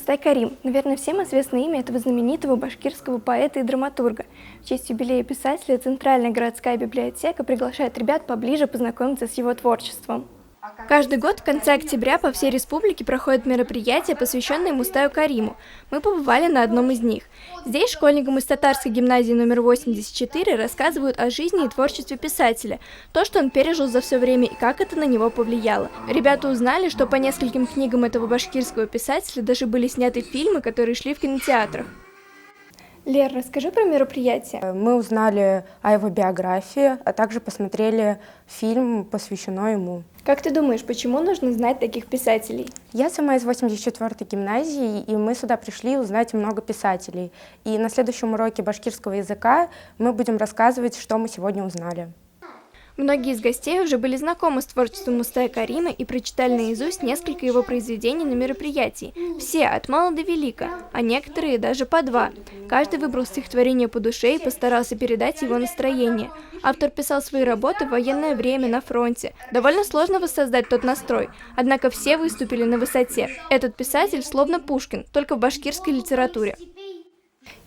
Мустай Карим. Наверное, всем известно имя этого знаменитого башкирского поэта и драматурга. В честь юбилея писателя Центральная городская библиотека приглашает ребят поближе познакомиться с его творчеством. Каждый год в конце октября по всей республике проходят мероприятия, посвященные Мустаю Кариму. Мы побывали на одном из них. Здесь школьникам из татарской гимназии номер 84 рассказывают о жизни и творчестве писателя, то, что он пережил за все время и как это на него повлияло. Ребята узнали, что по нескольким книгам этого башкирского писателя даже были сняты фильмы, которые шли в кинотеатрах. Лер, расскажи про мероприятие. Мы узнали о его биографии, а также посмотрели фильм, посвященный ему. Как ты думаешь, почему нужно знать таких писателей? Я сама из 84-й гимназии, и мы сюда пришли узнать много писателей. И на следующем уроке башкирского языка мы будем рассказывать, что мы сегодня узнали. Многие из гостей уже были знакомы с творчеством Мустая Карима и прочитали наизусть несколько его произведений на мероприятии. Все, от мала до велика, а некоторые даже по два. Каждый выбрал стихотворение по душе и постарался передать его настроение. Автор писал свои работы в военное время на фронте. Довольно сложно воссоздать тот настрой, однако все выступили на высоте. Этот писатель словно Пушкин, только в башкирской литературе.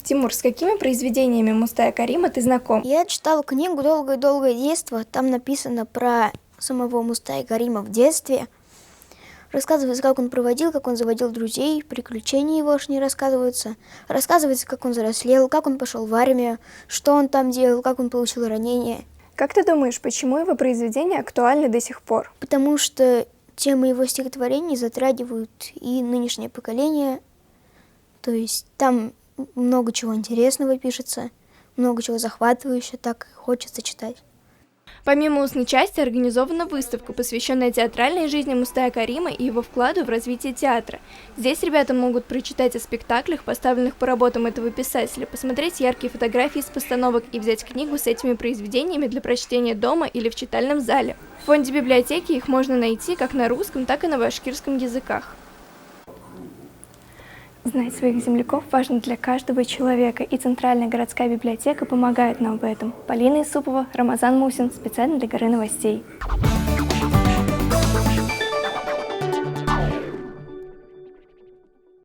Тимур, с какими произведениями Мустая Карима ты знаком? Я читал книгу «Долгое-долгое детство». Там написано про самого Мустая Карима в детстве. Рассказывается, как он проводил, как он заводил друзей, приключения его аж не рассказываются. Рассказывается, как он взрослел, как он пошел в армию, что он там делал, как он получил ранение. Как ты думаешь, почему его произведения актуальны до сих пор? Потому что темы его стихотворений затрагивают и нынешнее поколение. То есть там много чего интересного пишется, много чего захватывающего, так хочется читать. Помимо устной части организована выставка, посвященная театральной жизни Мустая Карима и его вкладу в развитие театра. Здесь ребята могут прочитать о спектаклях, поставленных по работам этого писателя, посмотреть яркие фотографии с постановок и взять книгу с этими произведениями для прочтения дома или в читальном зале. В фонде библиотеки их можно найти как на русском, так и на башкирском языках. Знать своих земляков важно для каждого человека, и Центральная городская библиотека помогает нам в этом. Полина Исупова, Рамазан Мусин, специально для Горы новостей.